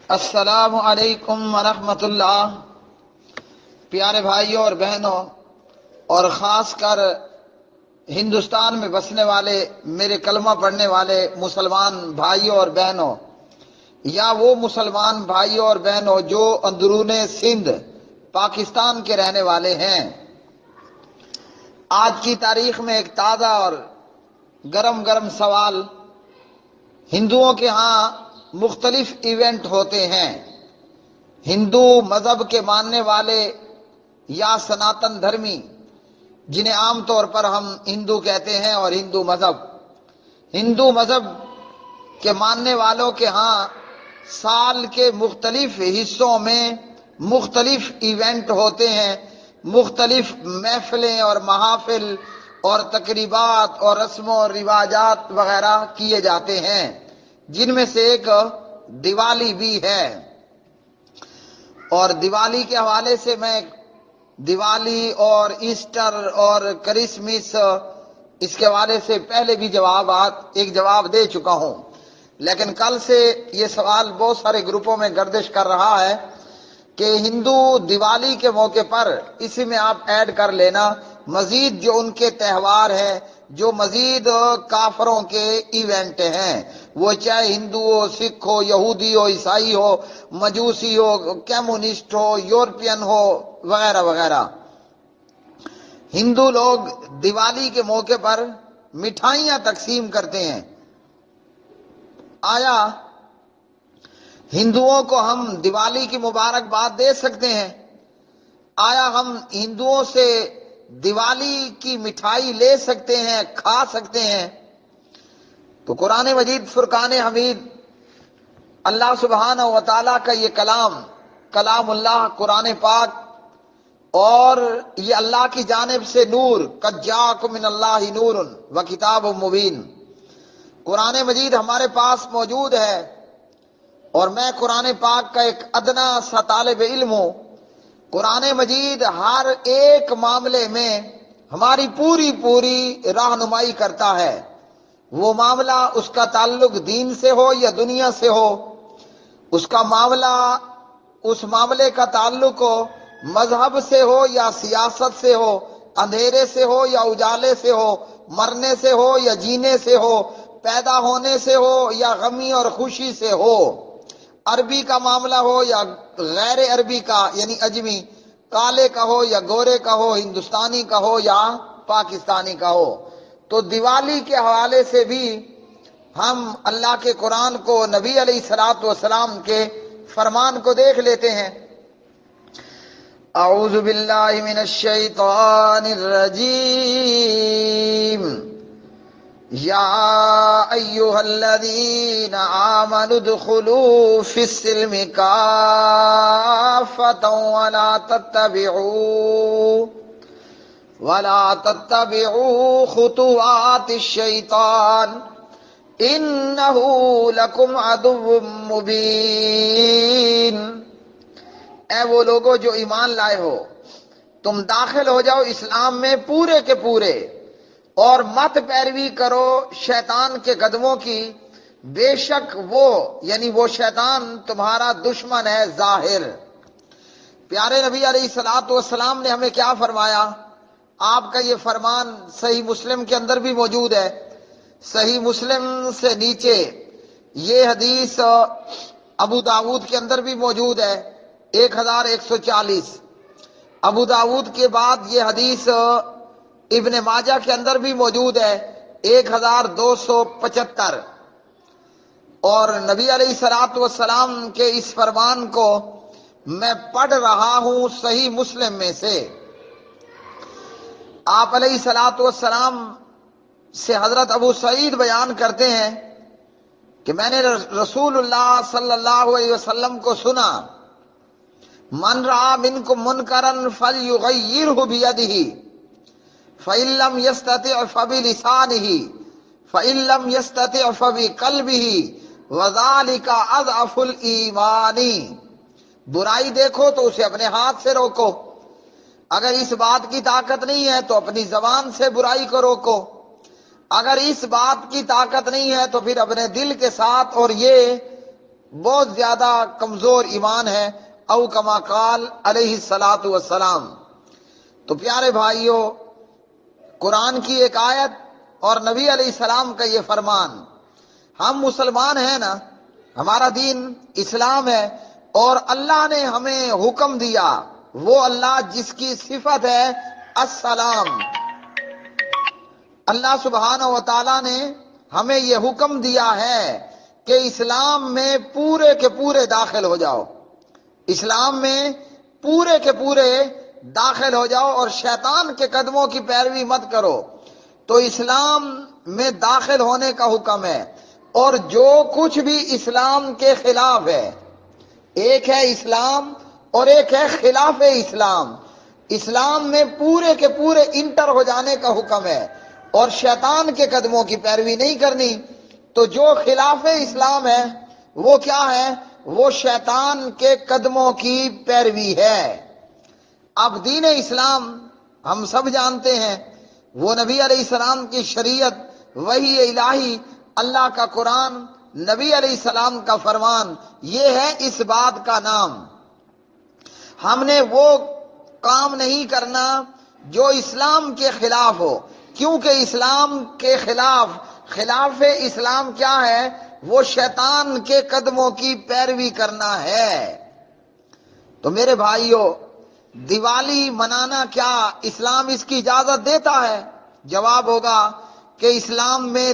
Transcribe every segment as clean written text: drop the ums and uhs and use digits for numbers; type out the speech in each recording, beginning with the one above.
السلام علیکم ورحمۃ اللہ۔ پیارے بھائیوں اور بہنوں، اور خاص کر ہندوستان میں بسنے والے میرے کلمہ پڑھنے والے مسلمان بھائیوں اور بہنوں، یا وہ مسلمان بھائیوں اور بہنوں جو اندرون سندھ پاکستان کے رہنے والے ہیں، آج کی تاریخ میں ایک تازہ اور گرم گرم سوال۔ ہندوؤں کے ہاں مختلف ایونٹ ہوتے ہیں۔ ہندو مذہب کے ماننے والے یا سناتن دھرمی، جنہیں عام طور پر ہم ہندو کہتے ہیں، اور ہندو مذہب کے ماننے والوں کے ہاں سال کے مختلف حصوں میں مختلف ایونٹ ہوتے ہیں، مختلف محفلیں اور محافل اور تقریبات اور رسم و رواجات وغیرہ کیے جاتے ہیں، جن میں سے ایک دیوالی بھی ہے۔ اور دیوالی کے حوالے سے میں دیوالی اور ایسٹر اور کرسمس، اس کے حوالے سے پہلے بھی ایک جواب دے چکا ہوں، لیکن کل سے یہ سوال بہت سارے گروپوں میں گردش کر رہا ہے کہ ہندو دیوالی کے موقع پر اسی میں آپ ایڈ کر لینا مزید جو ان کے تہوار ہیں، جو مزید کافروں کے ایونٹ ہیں، وہ چاہے ہندو ہو، سکھ ہو، یہودی ہو، عیسائی ہو، مجوسی ہو، کمیونسٹ ہو، یورپین ہو، وغیرہ وغیرہ۔ ہندو لوگ دیوالی کے موقع پر مٹھائیاں تقسیم کرتے ہیں۔ آیا ہندوؤں کو ہم دیوالی کی مبارکباد دے سکتے ہیں؟ آیا ہم ہندوؤں سے دیوالی کی مٹھائی لے سکتے ہیں، کھا سکتے ہیں؟ تو قرآن مجید فرقان حمید، اللہ سبحانہ و تعالیٰ کا یہ کلام اللہ قرآن پاک، اور یہ اللہ کی جانب سے نور، قد جاءکم من اللہ نور و کتاب مبین، قرآن مجید ہمارے پاس موجود ہے، اور میں قرآن پاک کا ایک ادنا سا طالب علم ہوں۔ قرآن مجید ہر ایک معاملے میں ہماری پوری رہنمائی کرتا ہے، وہ معاملہ اس کا تعلق دین سے ہو یا دنیا سے ہو، اس معاملے کا تعلق ہو مذہب سے ہو یا سیاست سے ہو، اندھیرے سے ہو یا اجالے سے ہو، مرنے سے ہو یا جینے سے ہو، پیدا ہونے سے ہو یا غمی اور خوشی سے ہو، عربی کا معاملہ ہو یا غیر عربی کا یعنی اجمی، کالے کا ہو یا گورے کا ہو، ہندوستانی کا ہو یا پاکستانی کا ہو۔ تو دیوالی کے حوالے سے بھی ہم اللہ کے قرآن کو، نبی علیہ الصلوۃ والسلام کے فرمان کو دیکھ لیتے ہیں۔ اعوذ باللہ من الشیطان الرجیم، یا ایہا الذین آمنوا ادخلوا فی السلم کافۃ ولا تتبعوا خطوات الشیطان انہ لکم عدو مبین۔ اے وہ لوگو جو ایمان لائے ہو، تم داخل ہو جاؤ اسلام میں پورے کے پورے، اور مت پیروی کرو شیطان کے قدموں کی، بے شک وہ شیطان تمہارا دشمن ہے ظاہر۔ پیارے نبی علیہ الصلوۃ والسلام نے ہمیں کیا فرمایا؟ آپ کا یہ فرمان صحیح مسلم کے اندر بھی موجود ہے۔ صحیح مسلم سے نیچے یہ حدیث ابو داود کے اندر بھی موجود ہے، 1140۔ ابو داود کے بعد یہ حدیث ابن ماجہ کے اندر بھی موجود ہے، 1275۔ اور نبی علیہ الصلوۃ والسلام کے اس فرمان کو میں پڑھ رہا ہوں صحیح مسلم میں سے۔ آپ علیہ الصلوۃ والسلام سے حضرت ابو سعید بیان کرتے ہیں کہ میں نے رسول اللہ صلی اللہ علیہ وسلم کو سنا، من رأى منکم منکرا فلیغیرہ بیدہ فإن لم يستطع فبلسانہ فإن لم يستطع فبقلبہ وذلک اضعف الایمان۔ برائی دیکھو تو اسے اپنے ہاتھ سے روکو، اگر اس بات کی طاقت نہیں ہے تو اپنی زبان سے برائی کو روکو، اگر اس بات کی طاقت نہیں ہے تو پھر اپنے دل کے ساتھ، اور یہ بہت زیادہ کمزور ایمان ہے، او کما قال علیہ الصلاۃ والسلام۔ تو پیارے بھائیوں، قرآن کی ایک آیت اور نبی علیہ السلام کا یہ فرمان، ہم مسلمان ہیں نا، ہمارا دین اسلام ہے، اور اللہ نے ہمیں حکم دیا، وہ اللہ جس کی صفت ہے السلام، اللہ سبحانہ و تعالیٰ نے ہمیں یہ حکم دیا ہے کہ اسلام میں پورے کے پورے داخل ہو جاؤ، اسلام میں پورے کے پورے داخل ہو جاؤ اور شیطان کے قدموں کی پیروی مت کرو۔ تو اسلام میں داخل ہونے کا حکم ہے، اور جو کچھ بھی اسلام کے خلاف ہے، ایک ہے اسلام اور ایک ہے خلاف اسلام، اسلام میں پورے کے پورے انٹر ہو جانے کا حکم ہے اور شیطان کے قدموں کی پیروی نہیں کرنی۔ تو جو خلاف اسلام ہے وہ کیا ہے؟ وہ شیطان کے قدموں کی پیروی ہے۔ اب دین اسلام ہم سب جانتے ہیں، وہ نبی علیہ السلام کی شریعت، وحی الہی، اللہ کا قرآن، نبی علیہ السلام کا فرمان، یہ ہے اس بات کا نام۔ ہم نے وہ کام نہیں کرنا جو اسلام کے خلاف ہو، کیونکہ اسلام کے خلاف اسلام کیا ہے؟ وہ شیطان کے قدموں کی پیروی کرنا ہے۔ تو میرے بھائیوں، دیوالی منانا کیا اسلام اس کی اجازت دیتا ہے؟ جواب ہوگا کہ اسلام میں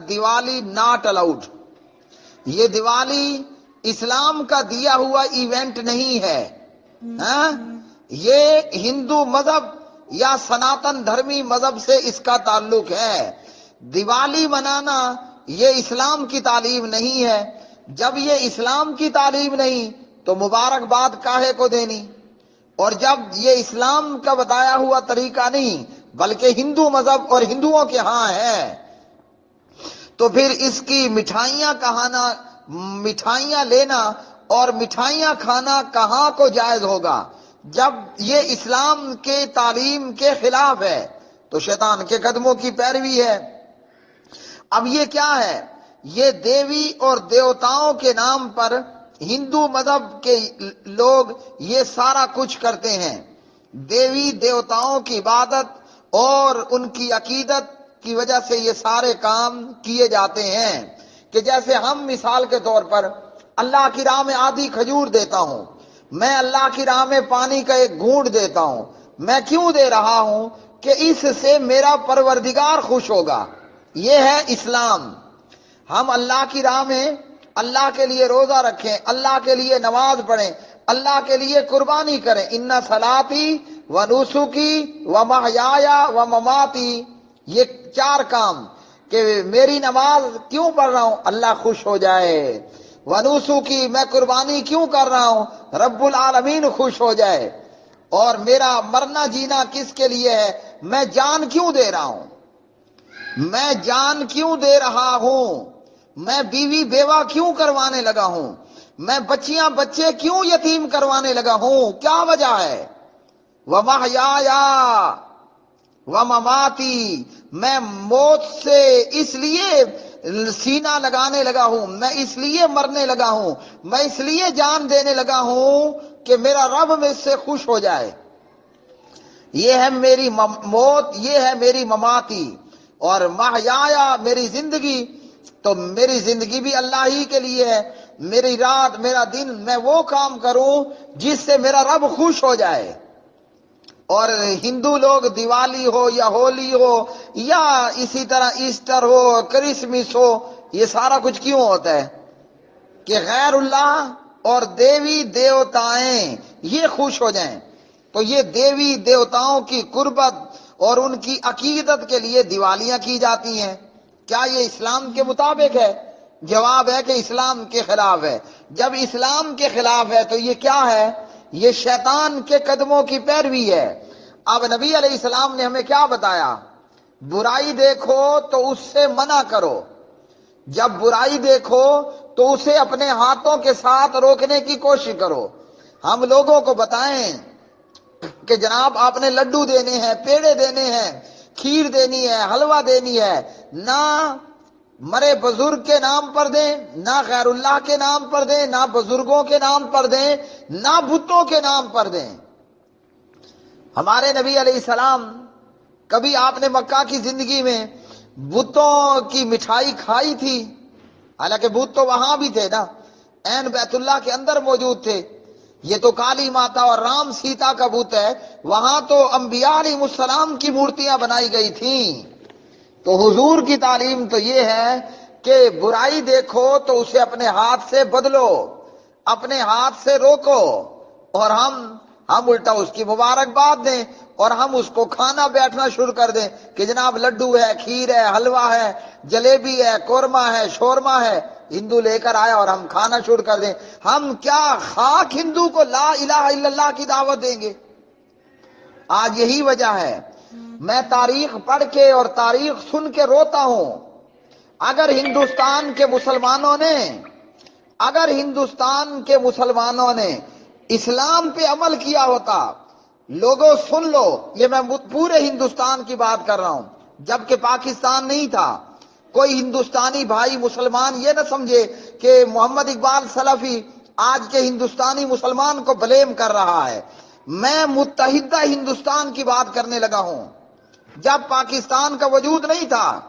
دیوالی ناٹ الاؤڈ، یہ دیوالی اسلام کا دیا ہوا ایونٹ نہیں ہے، یہ ہندو مذہب یا سناتن دھرمی مذہب سے اس کا تعلق ہے۔ دیوالی منانا یہ اسلام کی تعلیم نہیں ہے۔ جب یہ اسلام کی تعلیم نہیں تو مبارکباد کاہے کو دینی؟ اور جب یہ اسلام کا بتایا ہوا طریقہ نہیں بلکہ ہندو مذہب اور ہندوؤں کے ہاں ہے، تو پھر اس کی مٹھائیاں لینا اور مٹھائیاں کھانا کہاں کو جائز ہوگا؟ جب یہ اسلام کے تعلیم کے خلاف ہے تو شیطان کے قدموں کی پیروی ہے۔ اب یہ کیا ہے؟ یہ دیوی اور دیوتاؤں کے نام پر ہندو مذہب کے لوگ یہ سارا کچھ کرتے ہیں۔ دیوی دیوتاؤں کی عبادت اور ان کی عقیدت کی وجہ سے یہ سارے کام کیے جاتے ہیں، کہ جیسے ہم مثال کے طور پر اللہ کی راہ میں آدھی کھجور دیتا ہوں، میں اللہ کی راہ میں پانی کا ایک گھونٹ دیتا ہوں، میں کیوں دے رہا ہوں؟ کہ اس سے میرا پروردگار خوش ہوگا۔ یہ ہے اسلام۔ ہم اللہ کی راہ میں اللہ کے لیے روزہ رکھیں، اللہ کے لیے نماز پڑھیں، اللہ کے لیے قربانی کریں۔ ان صلاتی و نسکی و محیایا و مماتی، یہ 4 کام، کہ میری نماز کیوں پڑھ رہا ہوں؟ اللہ خوش ہو جائے۔ ونسکی، میں قربانی کیوں کر رہا ہوں؟ رب العالمین خوش ہو جائے۔ اور میرا مرنا جینا کس کے لیے ہے؟ میں جان کیوں دے رہا ہوں؟ میں جان کیوں دے رہا ہوں؟ میں بیوی بیوہ کیوں کروانے لگا ہوں؟ میں بچیاں بچے کیوں یتیم کروانے لگا ہوں؟ کیا وجہ ہے؟ وَمَحْيَايَا وَمَمَاتِي، میں موت سے اس لیے سینہ لگانے لگا ہوں، میں اس لیے مرنے لگا ہوں، میں اس لیے جان دینے لگا ہوں کہ میرا رب مجھ سے خوش ہو جائے۔ یہ ہے میری موت، یہ ہے میری مماتی، اور محیایا میری زندگی، تو میری زندگی بھی اللہ ہی کے لیے ہے۔ میری رات میرا دن، میں وہ کام کروں جس سے میرا رب خوش ہو جائے۔ اور ہندو لوگ دیوالی ہو یا ہولی ہو یا اسی طرح ایسٹر ہو، کرسمس ہو، یہ سارا کچھ کیوں ہوتا ہے؟ کہ غیر اللہ اور دیوی دیوتائیں یہ خوش ہو جائیں۔ تو یہ دیوی دیوتاؤں کی قربت اور ان کی عقیدت کے لیے دیوالیاں کی جاتی ہیں۔ کیا یہ اسلام کے مطابق ہے؟ جواب ہے کہ اسلام کے خلاف ہے۔ جب اسلام کے خلاف ہے تو یہ کیا ہے؟ یہ شیطان کے قدموں کی پیروی ہے۔ اب نبی علیہ السلام نے ہمیں کیا بتایا؟ برائی دیکھو تو اس سے منع کرو، جب برائی دیکھو تو اسے اپنے ہاتھوں کے ساتھ روکنے کی کوشش کرو۔ ہم لوگوں کو بتائیں کہ جناب آپ نے لڈو دینے ہیں، پیڑے دینے ہیں، کھیر دینی ہے، حلوہ دینی ہے، نہ مرے بزرگ کے نام پر دیں، نہ غیر اللہ کے نام پر دیں، نہ بزرگوں کے نام پر دیں، نہ بتوں کے نام پر دیں۔ ہمارے نبی علیہ السلام کبھی آپ نے مکہ کی زندگی میں بتوں کی مٹھائی کھائی تھی؟ حالانکہ بت تو وہاں بھی تھے نا، عین بیت اللہ کے اندر موجود تھے۔ یہ تو کالی ماتا اور رام سیتا کا بت ہے، وہاں تو انبیاء علیہ السلام کی مورتیاں بنائی گئی تھیں۔ تو حضور کی تعلیم تو یہ ہے کہ برائی دیکھو تو اسے اپنے ہاتھ سے بدلو، اپنے ہاتھ سے روکو، اور ہم الٹا اس کی مبارکباد دیں، اور ہم اس کو کھانا بیٹھنا شروع کر دیں کہ جناب لڈو ہے، کھیر ہے، حلوہ ہے، جلیبی ہے، قورمہ ہے، شورما ہے، ہندو لے کر آیا اور ہم کھانا شروع کر دیں۔ ہم کیا خاک ہندو کو لا الہ الا اللہ کی دعوت دیں گے؟ آج یہی وجہ ہے میں تاریخ پڑھ کے اور تاریخ سن کے روتا ہوں۔ اگر ہندوستان کے مسلمانوں نے اسلام پہ عمل کیا ہوتا، لوگوں سن لو، یہ میں پورے ہندوستان کی بات کر رہا ہوں، جبکہ پاکستان نہیں تھا۔ کوئی ہندوستانی بھائی مسلمان یہ نہ سمجھے کہ محمد اقبال سلفی آج کے ہندوستانی مسلمان کو بلیم کر رہا ہے۔ میں متحدہ ہندوستان کی بات کرنے لگا ہوں، جب پاکستان کا وجود نہیں تھا۔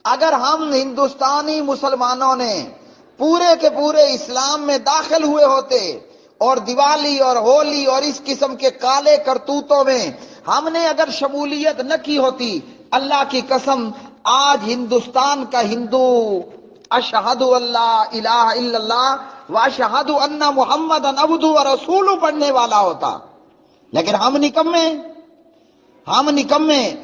اگر ہم ہندوستانی مسلمانوں نے پورے کے پورے اسلام میں داخل ہوئے ہوتے اور دیوالی اور ہولی اور اس قسم کے کالے کرتوتوں میں ہم نے اگر شمولیت نہ کی ہوتی، اللہ کی قسم آج ہندوستان کا ہندو اشہد اللہ الہ الا اللہ واشہد ان محمد عبدہ ورسولہ پڑھنے والا ہوتا۔ لیکن ہم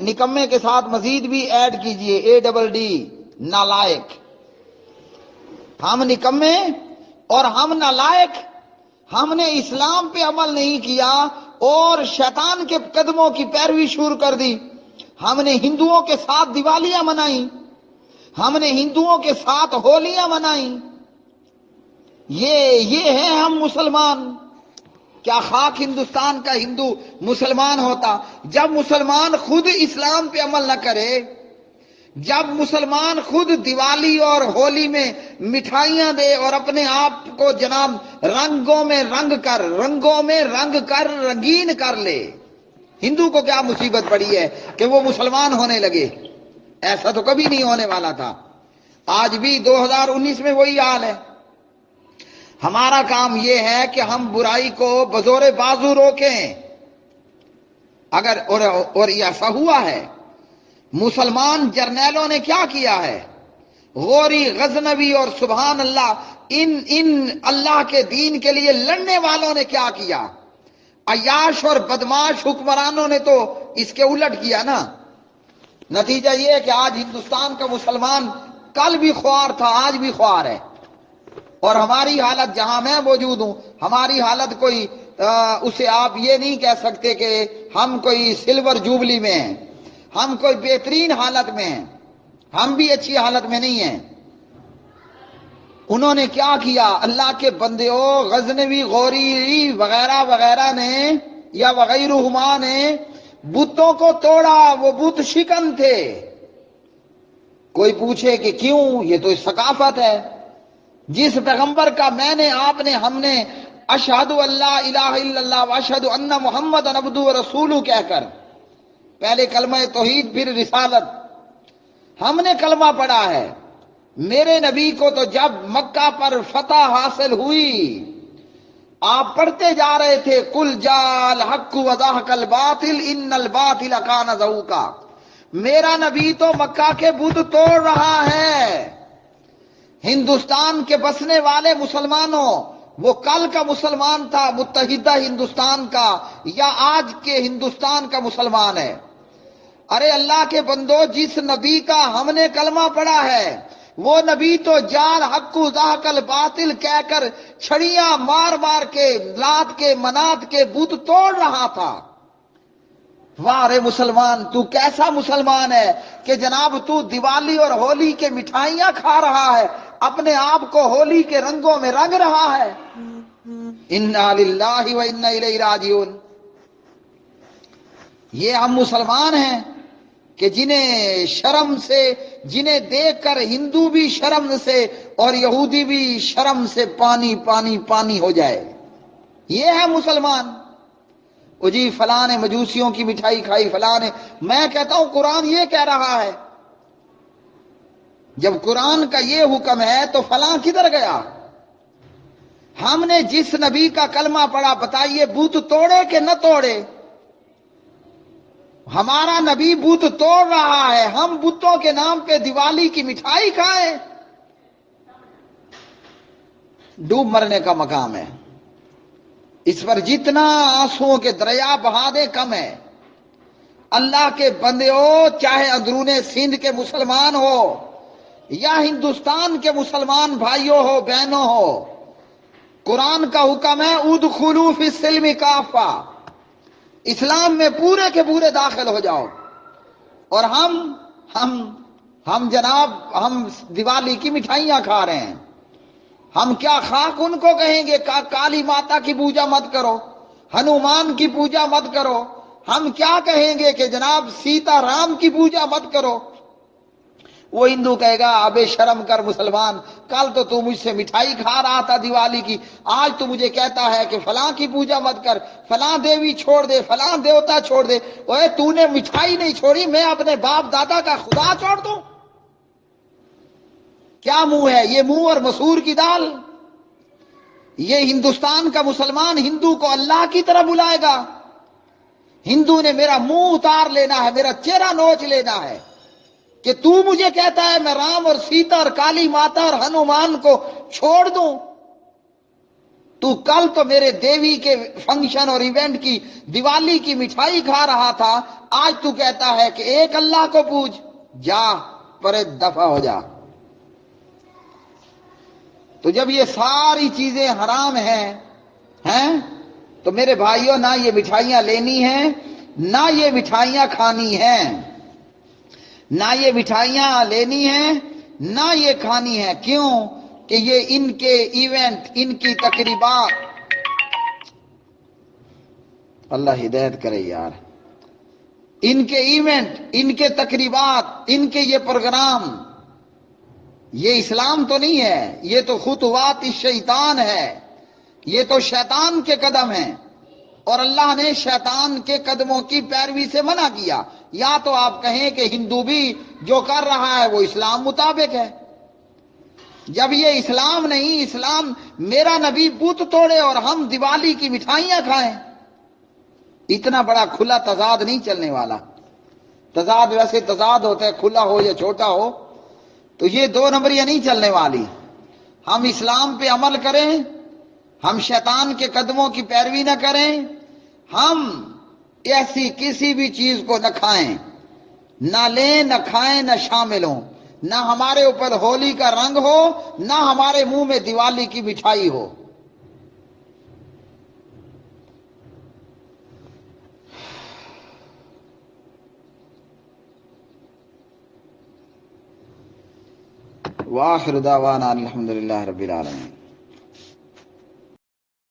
نکمے کے ساتھ مزید بھی ایڈ کیجئے ADD، نالائق۔ ہم نکمے اور ہم نالائق، ہم نے اسلام پہ عمل نہیں کیا اور شیطان کے قدموں کی پیروی شروع کر دی۔ ہم نے ہندوؤں کے ساتھ دیوالیاں منائیں، ہم نے ہندوؤں کے ساتھ ہولیاں منائیں۔ یہ ہیں ہم مسلمان۔ کیا خاک ہندوستان کا ہندو مسلمان ہوتا؟ جب مسلمان خود اسلام پہ عمل نہ کرے، جب مسلمان خود دیوالی اور ہولی میں مٹھائیاں دے اور اپنے آپ کو جناب رنگوں میں رنگ کر رنگین کر لے، ہندو کو کیا مصیبت پڑی ہے کہ وہ مسلمان ہونے لگے؟ ایسا تو کبھی نہیں ہونے والا تھا۔ آج بھی 2019 میں وہی حال ہے۔ ہمارا کام یہ ہے کہ ہم برائی کو بزور بازو روکیں۔ اور یہ ایسا ہوا ہے، مسلمان جرنیلوں نے کیا کیا ہے؟ غوری، غزنوی اور سبحان اللہ ان اللہ کے دین کے لیے لڑنے والوں نے کیا کیا؟ عیاش اور بدماش حکمرانوں نے تو اس کے الٹ کیا نا۔ نتیجہ یہ ہے کہ آج ہندوستان کا مسلمان کل بھی خوار تھا، آج بھی خوار ہے۔ اور ہماری حالت جہاں میں موجود ہوں، ہماری حالت کوئی اسے آپ یہ نہیں کہہ سکتے کہ ہم کوئی سلور جوبلی میں ہیں، ہم کوئی بہترین حالت میں ہیں، ہم بھی اچھی حالت میں نہیں ہیں۔ انہوں نے کیا کیا؟ اللہ کے بندیوں، غزنوی، غوری وغیرہ وغیرہ نے یا وغیرہما نے بتوں کو توڑا، وہ بت شکن تھے۔ کوئی پوچھے کہ کیوں؟ یہ تو ثقافت ہے۔ جس پیغمبر کا میں نے، آپ نے، ہم نے اشہد اللہ الہ الا اللہ واشہد ان محمد عبدہ ورسولہ کہہ کر، پہلے کلمہ توحید پھر رسالت، ہم نے کلمہ پڑھا ہے۔ میرے نبی کو تو جب مکہ پر فتح حاصل ہوئی، آپ پڑھتے جا رہے تھے قل جاء الحق وزهق الباطل ان الباطل کان زہوقا۔ میرا نبی تو مکہ کے بت توڑ رہا ہے۔ ہندوستان کے بسنے والے مسلمانوں، وہ کل کا مسلمان تھا متحدہ ہندوستان کا یا آج کے ہندوستان کا مسلمان ہے؟ ارے اللہ کے بندو، جس نبی کا ہم نے کلمہ پڑھا ہے، وہ نبی تو جال حق زحق الباطل کہہ کر چھڑیاں مار مار کے لات کے منات کے بت توڑ رہا تھا۔ واہ رے مسلمان، تو کیسا مسلمان ہے کہ جناب تو دیوالی اور ہولی کے مٹھائیاں کھا رہا ہے، اپنے آپ کو ہولی کے رنگوں میں رنگ رہا ہے۔ انا للہ و انا الیہ راجعون۔ یہ ہم مسلمان ہیں کہ جنہیں شرم سے جنہیں دیکھ کر ہندو بھی شرم سے اور یہودی بھی شرم سے پانی پانی پانی ہو جائے. یہ ہے مسلمان. وہ جی فلاں نے مجوسیوں کی مٹھائی کھائی، فلاں نے. میں کہتا ہوں قرآن یہ کہہ رہا ہے. جب قرآن کا یہ حکم ہے تو فلاں کدھر گیا؟ ہم نے جس نبی کا کلمہ پڑھا، بتائیے بت توڑے کہ نہ توڑے؟ ہمارا نبی بت توڑ رہا ہے، ہم بتوں کے نام پہ دیوالی کی مٹھائی کھائیں؟ ڈوب مرنے کا مقام ہے. اس پر جتنا آنسوؤں کے دریا بہا دے کم ہے. اللہ کے بندے ہو، چاہے اندرون سندھ کے مسلمان ہو یا ہندوستان کے مسلمان بھائیوں ہو بہنوں ہو، قرآن کا حکم ہے ادخلوا فی السلم کافہ، اسلام میں پورے کے پورے داخل ہو جاؤ. اور ہم جناب ہم دیوالی کی مٹھائیاں کھا رہے ہیں. ہم کیا خاک ان کو کہیں گے کالی ماتا کی پوجا مت کرو، ہنومان کی پوجا مت کرو؟ ہم کیا کہیں گے کہ جناب سیتا رام کی پوجا مت کرو؟ وہ ہندو کہے گا ابے شرم کر مسلمان، کل تو مجھ سے مٹھائی کھا رہا تھا دیوالی کی، آج تو مجھے کہتا ہے کہ فلاں کی پوجا مت کر، فلاں دیوی چھوڑ دے، فلاں دیوتا چھوڑ دے. اوے تو نے مٹھائی نہیں چھوڑی، میں اپنے باپ دادا کا خدا چھوڑ دوں؟ کیا منہ ہے یہ؟ منہ اور مسور کی دال. یہ ہندوستان کا مسلمان ہندو کو اللہ کی طرح بلائے گا؟ ہندو نے میرا منہ اتار لینا ہے، میرا چہرہ نوچ لینا ہے کہ تو مجھے کہتا ہے میں رام اور سیتا اور کالی ماتا اور ہنومان کو چھوڑ دوں؟ تو کل تو میرے دیوی کے فنکشن اور ایونٹ کی دیوالی کی مٹھائی کھا رہا تھا، آج تو کہتا ہے کہ ایک اللہ کو پوج. جا پرے دفع ہو جا. تو جب یہ ساری چیزیں حرام ہیں تو میرے بھائیوں نہ یہ مٹھائیاں لینی ہیں نہ یہ مٹھائیاں کھانی ہیں. نہ یہ مٹھائیاں لینی ہیں نہ یہ کھانی ہیں. کیوں؟ کہ یہ ان کے ایونٹ، ان کی تقریبات، اللہ ہدایت کرے یار، ان کے ایونٹ، ان کے تقریبات، ان کے یہ پروگرام، یہ اسلام تو نہیں ہے. یہ تو خطوات الشیطان ہے، یہ تو شیطان کے قدم ہیں. اور اللہ نے شیطان کے قدموں کی پیروی سے منع کیا. یا تو آپ کہیں کہ ہندو بھی جو کر رہا ہے وہ اسلام مطابق ہے. جب یہ اسلام نہیں، اسلام میرا نبی بت توڑے اور ہم دیوالی کی مٹھائیاں کھائیں، اتنا بڑا کھلا تضاد نہیں چلنے والا. تضاد ویسے تضاد ہوتا ہے، کھلا ہو یا چھوٹا ہو، تو یہ دو نمبریاں نہیں چلنے والی. ہم اسلام پہ عمل کریں، ہم شیطان کے قدموں کی پیروی نہ کریں، ہم ایسی کسی بھی چیز کو نہ کھائیں، نہ لیں، نہ کھائیں، نہ شامل ہوں. نہ ہمارے اوپر ہولی کا رنگ ہو، نہ ہمارے منہ میں دیوالی کی مٹھائی ہو. وآخر دعوانا الحمدللہ رب العالمین.